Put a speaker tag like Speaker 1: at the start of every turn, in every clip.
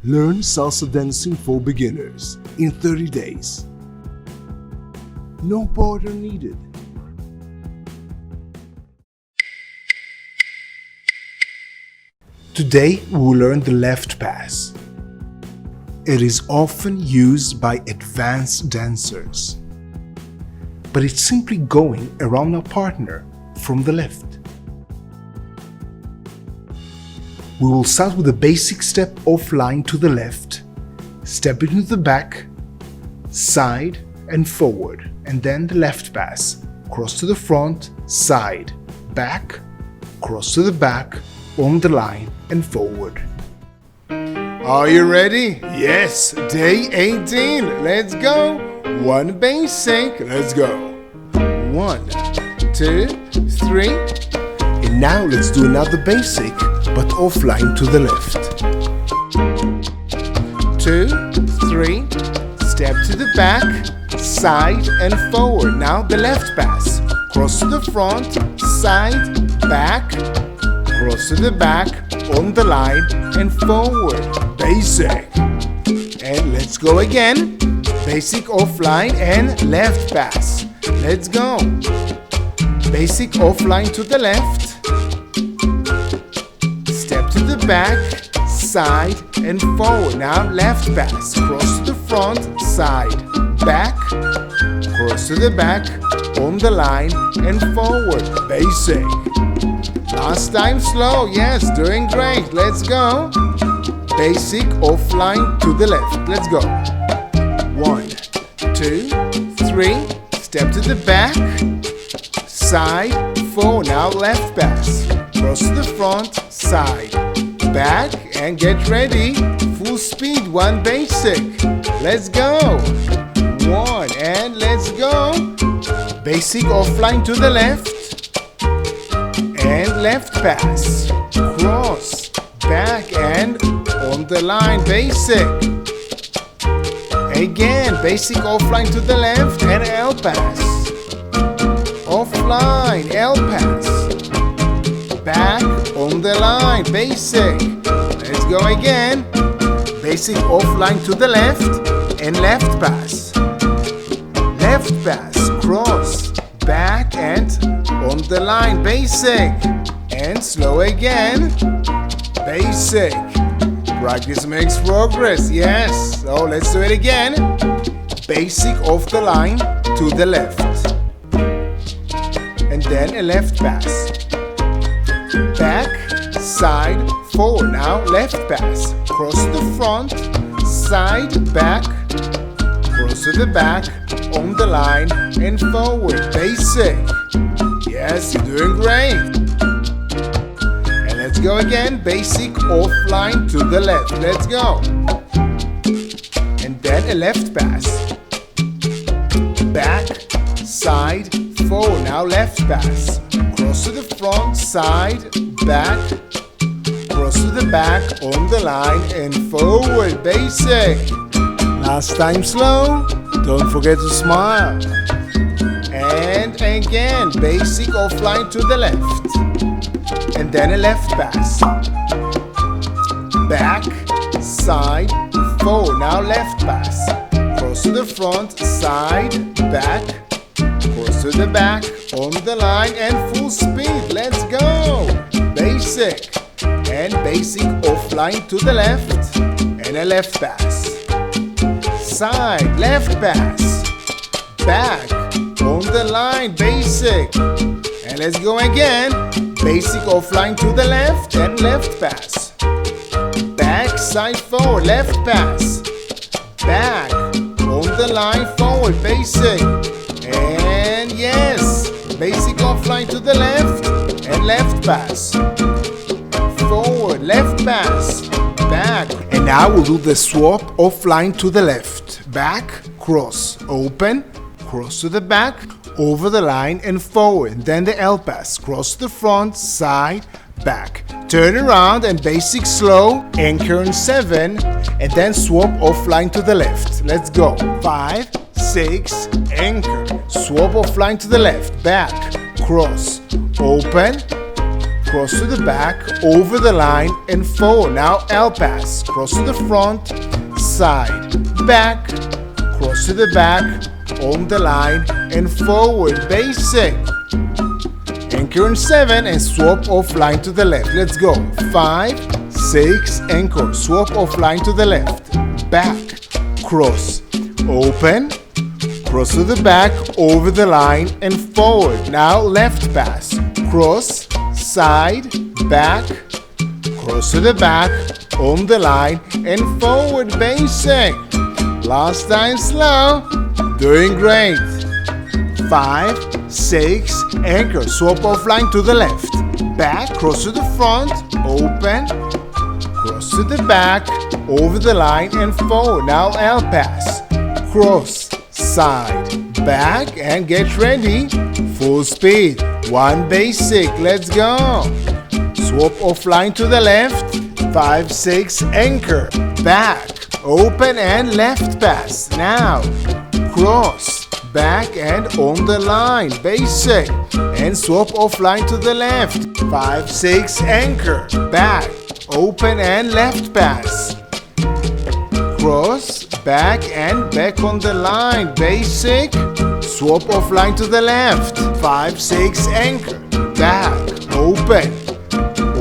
Speaker 1: Learn salsa dancing for beginners in 30 days. No border needed. Today we will learn the left pass. It is often used by advanced dancers, but it's simply going around our partner from the left. We will start with a basic step offline to the left, step into the back, side and forward, and then the left pass, cross to the front, side, back, cross to the back, on the line and forward. Are you ready? Yes, day 18, let's go. One basic, let's go. 1, 2, 3. And now let's do another basic, but offline to the left. 2, 3, step to the back, side and forward. Now the left pass, cross to the front, side, back, cross to the back, on the line and forward. Basic. And let's go again. Basic offline and left pass. Let's go. Basic offline to the left. Step to the back, side and forward. Now left pass. Cross to the front, side, back, cross to the back, on the line and forward. Basic. Last time slow. Yes, doing great. Let's go. Basic offline to the left. Let's go. 1, 2, 3. Step to the back, side, forward. Now left pass. Cross to the front, side, back, and get ready. Full speed, one basic. Let's go. 1 and let's go. Basic offline to the left and left pass. Cross, back and on the line. Basic. Again, basic offline to the left and L pass. Offline, L pass. Back on the line, basic. Let's go again. Basic offline to the left and left pass. Left pass, cross, back and on the line, basic. And slow again. Basic. Practice makes progress, yes. So let's do it again. Basic off the line to the left. And then a left pass. Back, side, forward. Now left pass. Cross to the front, side, back, cross to the back, on the line and forward. Basic. Yes, you're doing great. And let's go again. Basic offline to the left. Let's go. And then a left pass. Back, side, forward. Now left pass. Cross to the front, side, back, cross to the back, on the line and forward. Basic. Last time slow. Don't forget to smile. And again, basic offline to the left. And then a left pass. Back, side, forward. Now left pass. Cross to the front, side, back, cross to the back, on the line and full speed. Let's go. Basic. And basic offline to the left and a left pass. Side, left pass. Back, on the line, basic. And let's go again. Basic offline to the left and left pass. Back, side, forward, left pass. Back, on the line, forward, basic. And yes, basic offline to the left and left pass. Forward, left pass, back. And now we'll do the swap offline to the left. Back, cross, open, cross to the back, over the line and forward. And then the L pass, cross to the front, side, back. Turn around and basic slow, anchor in 7, and then swap offline to the left. Let's go. 5, 6, anchor. Swap offline to the left, back, cross, open, cross to the back, over the line, and forward. Now L pass, cross to the front, side, back, cross to the back, on the line, and forward. Basic. Anchor in 7 and swap off line to the left. Let's go. 5, 6, anchor, swap off line to the left. Back, cross, open, cross to the back, over the line, and forward. Now left pass, cross, side, back, cross to the back, on the line, and forward. Basic. Last time slow. Doing great. 5, 6, anchor, swap off line to the left. Back, cross to the front, open, cross to the back, over the line, and forward. Now L pass, cross, side, back, and get ready. Full speed. 1 basic. Let's go. Swap off line to the left. 5, 6, anchor, back, open, and left pass. Now cross, back, and on the line. Basic. And swap off line to the left. 5, 6, anchor, back, open, and left pass. Cross, back, and back on the line. Basic. Swap off line to the left. 5, 6, anchor, back, open,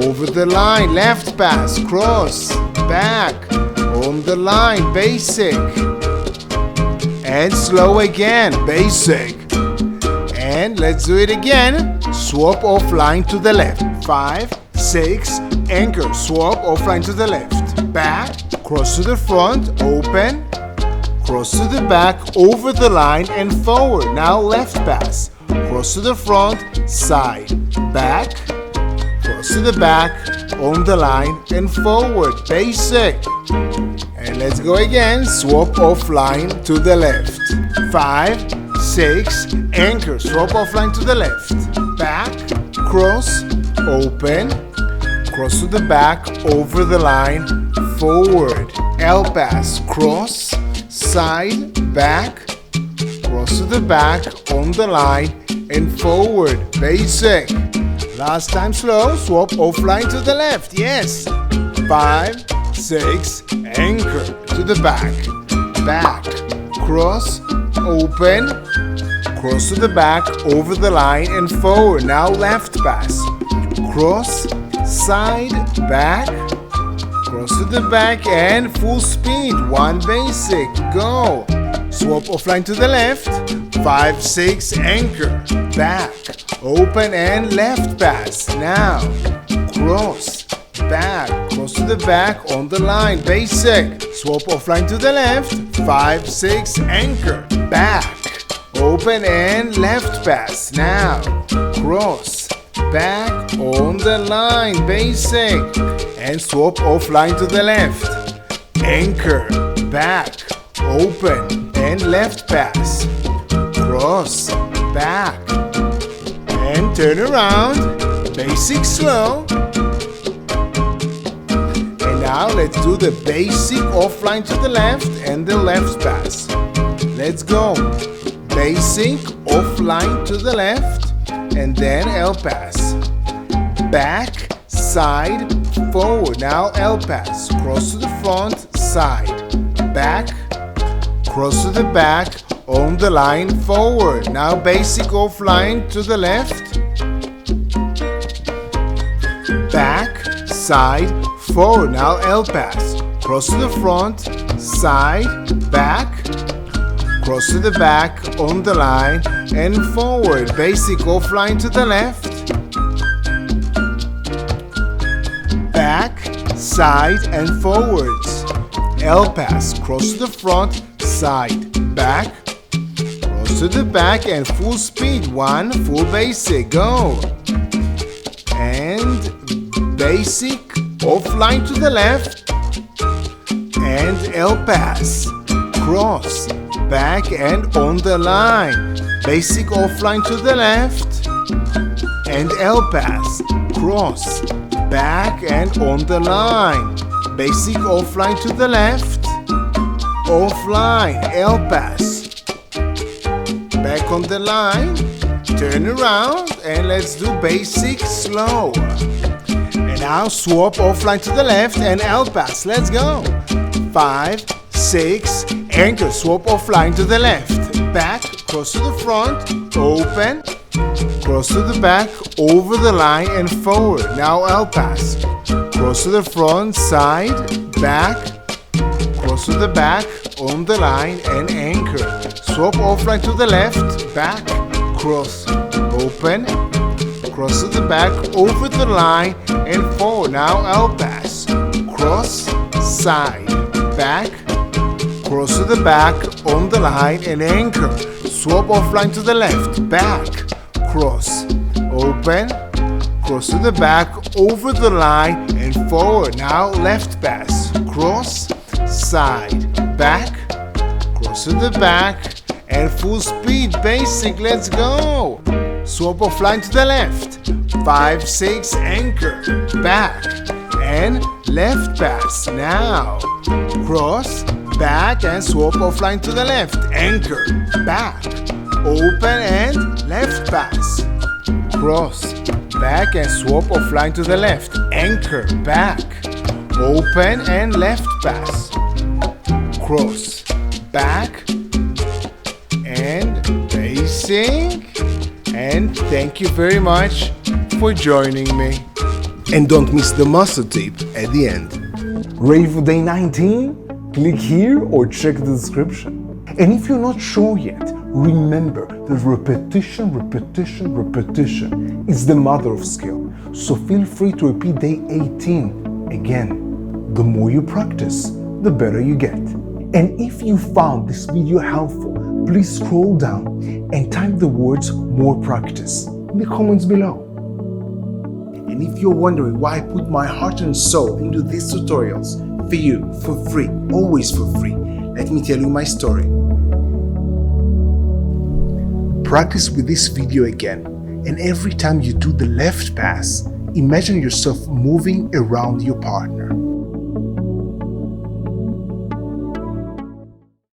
Speaker 1: over the line, left pass, cross, back, on the line. Basic. And slow again. Basic. And let's do it again. Swap off line to the left. 5, 6, anchor, swap off line to the left. Back, cross to the front, open, cross to the back, over the line, and forward. Now left pass, cross to the front, side, back, cross to the back, on the line, and forward. Basic. And let's go again. Swap off line to the left. 5, 6, anchor, swap off line to the left. Back, cross, open, cross to the back, over the line, forward. L pass, cross, side, back, cross to the back, on the line, and forward. Basic. Last time slow. Swap off line to the left. Yes. 5, 6, anchor to the back, back, cross, open, cross to the back, over the line, and forward. Now left pass, cross, side, back, cross to the back, and full speed. 1 basic. Go. Swap off line to the left. 5, 6, anchor, back, open, and left pass. Now cross, back, cross to the back, on the line. Basic. Swap off line to the left. 5, 6, anchor, back, open, and left pass. Now cross, back, on the line. Basic. And swap off line to the left. Anchor, back, open, and left pass. Cross, back, and turn around. Basic slow. Now let's do the basic offline to the left and the left pass. Let's go. Basic offline to the left and then L pass. Back, side, forward. Now L pass. Cross to the front, side. Back, cross to the back, on the line, forward. Now basic offline to the left. Back, side, forward. Now L pass. Cross to the front, side, back, cross to the back, on the line, and forward. Basic offline to the left. Back, side, and forwards. L pass. Cross to the front, side, back, cross to the back, and full speed. 1 full basic. Go. And basic offline to the left and L pass, cross, back, and on the line. Basic offline to the left and L pass, cross, back, and on the line. Basic offline to the left, offline, L pass, back on the line, turn around and let's do basic slow. And now swap offline to the left and L pass. Let's go. 5, 6, anchor, swap offline to the left. Back, cross to the front, open, cross to the back, over the line and forward. Now L pass. Cross to the front, side, back, cross to the back, on the line and anchor. Swap offline to the left, back, cross, open, cross to the back, over the line and forward. Now L pass. Cross, side, back, cross to the back, on the line and anchor. Swap offline to the left, back, cross, open, cross to the back, over the line and forward. Now left pass. Cross, side, back, cross to the back and full speed basic. Let's go. Swap offline to the left. 5, 6, anchor, back and left pass. Now cross, back and swap offline to the left. Anchor, back, open and left pass. Cross, back and swap offline to the left. Anchor, back, open and left pass. Cross, back and basic. And thank you very much for joining me. And don't miss the muscle tape at the end. Ready for day 19? Click here or check the description. And if you're not sure yet, remember that repetition is the mother of skill. So feel free to repeat day 18 again. The more you practice, the better you get. And if you found this video helpful, please scroll down and type the words "more practice" in the comments below. And if you're wondering why I put my heart and soul into these tutorials for you, for free, always for free, let me tell you my story. Practice with this video again, and every time you do the left pass, imagine yourself moving around your partner.